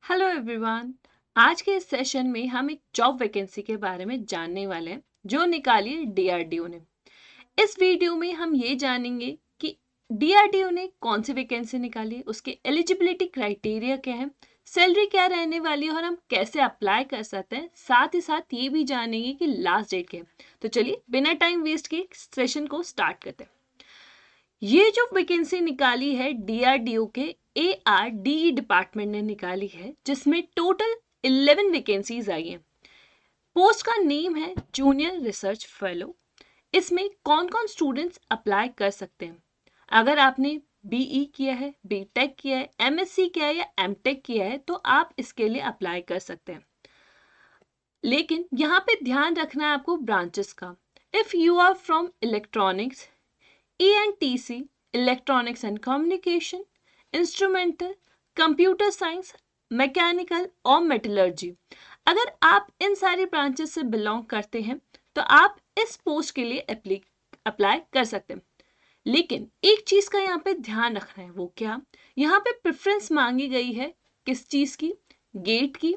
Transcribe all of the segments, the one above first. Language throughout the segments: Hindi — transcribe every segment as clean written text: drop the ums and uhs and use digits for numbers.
Hello everyone. आज के इस सेशन में हम एक जॉब वैकेंसी के बारे में जानने वाले हैं जो निकाली है डीआरडीओ ने। इस वीडियो में हम ये जानेंगे कि डीआरडीओ ने कौन सी वैकेंसी निकाली है, उसके एलिजिबिलिटी क्राइटेरिया क्या है, सैलरी क्या रहने वाली है और हम कैसे अप्लाई कर सकते हैं। साथ ही साथ ये भी जानेंगे कि लास्ट डेट क्या है। तो चलिए बिना टाइम वेस्ट के सेशन को स्टार्ट करते हैं। ये जो वैकेंसी निकाली है डीआरडीओ के एआरडीई डिपार्टमेंट ने निकाली है, जिसमें टोटल 11 वैकेंसीज आई हैं। पोस्ट का नेम है जूनियर रिसर्च फेलो। इसमें कौन कौन स्टूडेंट्स अप्लाई कर सकते हैं? अगर आपने बीई किया है, बीटेक किया है, एमएससी किया है या एमटेक किया है तो आप इसके लिए अप्लाई कर सकते हैं। लेकिन यहाँ पे ध्यान रखना है आपको ब्रांचेस का। If you are from electronics, ENTC, Electronics and Communication, Instrumental, Computer Science, Mechanical और Metallurgy, अगर आप इन सारी ब्रांचेस से बिलोंग करते हैं तो आप इस पोस्ट के लिए अप्लाई कर सकते हैं। लेकिन एक चीज का यहाँ पे ध्यान रखना है, वो क्या? यहाँ पे प्रेफरेंस मांगी गई है किस चीज की? गेट की,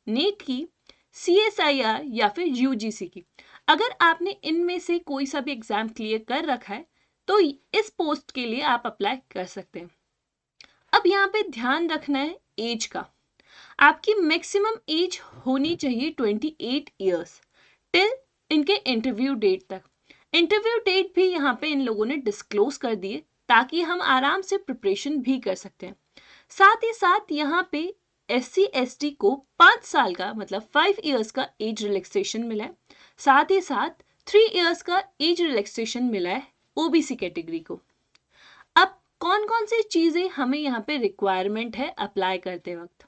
नीट की, CSIR या फिर UGC की। अगर आपने इनमें से कोई सा भी एग्जाम क्लियर कर रखा है तो इस पोस्ट के लिए आप अप्लाई कर सकते हैं। अब यहाँ पे ध्यान रखना है एज का। आपकी मैक्सिमम एज होनी चाहिए 28 इयर्स टिल इनके इंटरव्यू डेट तक। इंटरव्यू डेट भी यहाँ पे इन लोगों ने डिस्क्लोज कर दिए ताकि हम आराम से प्रिपरेशन भी कर सकते हैं। साथ ही साथ यहाँ पे SC ST को 5 साल का मतलब 5 इयर्स का एज रिलैक्सेशन मिला है। साथ ही साथ 3 इयर्स का एज रिलैक्सेशन मिला है ओबीसी कैटेगरी को। अब कौन कौन सी चीजें हमें यहाँ पे रिक्वायरमेंट है अप्लाई करते वक्त?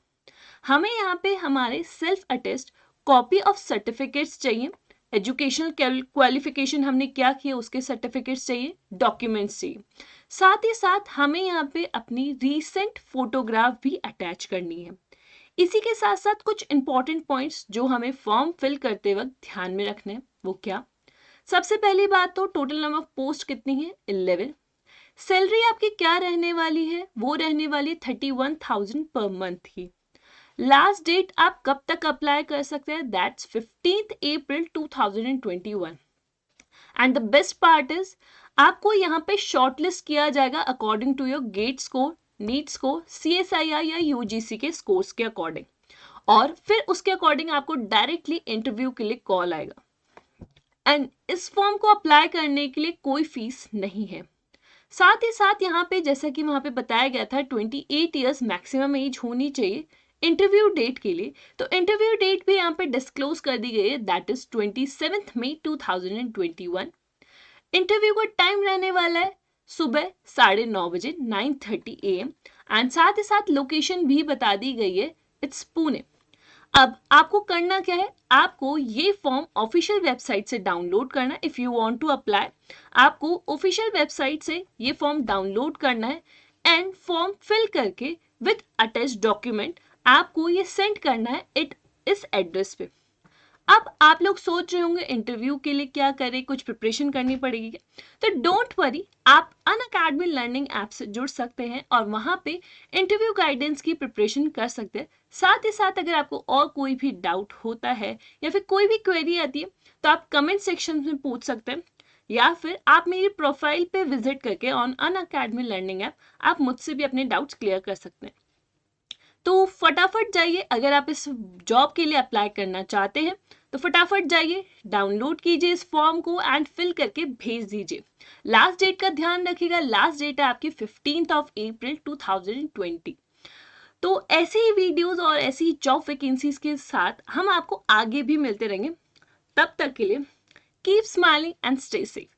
हमें यहाँ पे हमारे self attest copy of certificates चाहिए, एजुकेशनल क्वालिफिकेशन हमने क्या किया उसके सर्टिफिकेट्स चाहिए, डॉक्यूमेंट्स चाहिए। साथ ही साथ हमें यहाँ पे अपनी रीसेंट फोटोग्राफ भी अटैच करनी है। इसी के साथ साथ कुछ इंपॉर्टेंट पॉइंट्स जो हमें फॉर्म फिल करते वक्त ध्यान में रखने हैं, वो क्या? सबसे पहली बात तो टोटल नंबर ऑफ पोस्ट कितनी है? 11। सैलरी आपकी क्या रहने वाली है? वो रहने वाली है 31,000 पर मंथ की। लास्ट डेट आप कब तक अप्लाई कर सकते हैं? That's 15th April 2021। And the best part is आपको यहाँ पे शॉर्टलिस्ट किया जाएगा according to your GATE score, NEET score, CSIR या UGC के स्कोर्स के अकॉर्डिंग, और फिर उसके अकॉर्डिंग आपको डायरेक्टली इंटरव्यू के लिए कॉल आएगा। एंड इस फॉर्म को अप्लाई करने के लिए कोई फीस नहीं है। साथ ही साथ यहाँ पे जैसा कि वहाँ पे बताया गया था 28 इयर्स मैक्सिमम एज होनी चाहिए इंटरव्यू डेट के लिए, तो इंटरव्यू डेट भी यहाँ पे डिस्क्लोज कर दी गई है, दैट इज 27 मई 2021। इंटरव्यू का टाइम रहने वाला है सुबह 9:30 बजे 9:30 AM, एंड साथ ही साथ लोकेशन भी बता दी गई है, इट्स पुणे। अब आपको करना क्या है? आपको ये फॉर्म ऑफिशियल वेबसाइट से डाउनलोड करना है। If you want to apply, आपको ऑफिशियल वेबसाइट से ये फॉर्म डाउनलोड करना है एंड फॉर्म फिल करके विद अटैच्ड डॉक्यूमेंट आपको ये सेंड करना है इस एड्रेस पे। अब आप लोग सोच रहे होंगे इंटरव्यू के लिए क्या करें, कुछ प्रिपरेशन करनी पड़ेगी क्या? तो डोंट वरी, आप अनअकैडमी लर्निंग ऐप से जुड़ सकते हैं और वहां पे इंटरव्यू गाइडेंस की प्रिपरेशन कर सकते हैं। साथ ही साथ अगर आपको और कोई भी डाउट होता है या फिर कोई भी क्वेरी आती है तो आप कमेंट सेक्शन में पूछ सकते हैं, या फिर आप मेरी प्रोफाइल पे विजिट करके ऑन अनअकैडमी लर्निंग ऐप आप मुझसे भी अपने डाउट्स क्लियर कर सकते हैं। तो फटाफट जाइए, अगर आप इस जॉब के लिए अप्लाई करना चाहते हैं तो फटाफट जाइए, डाउनलोड कीजिए इस फॉर्म को एंड फिल करके भेज दीजिए। लास्ट डेट का ध्यान रखिएगा, लास्ट डेट है आपकी 15th April 2020। तो ऐसे ही वीडियोस और ऐसी ही जॉब वैकेंसीज के साथ हम आपको आगे भी मिलते रहेंगे। तब तक के लिए keep smiling and stay safe.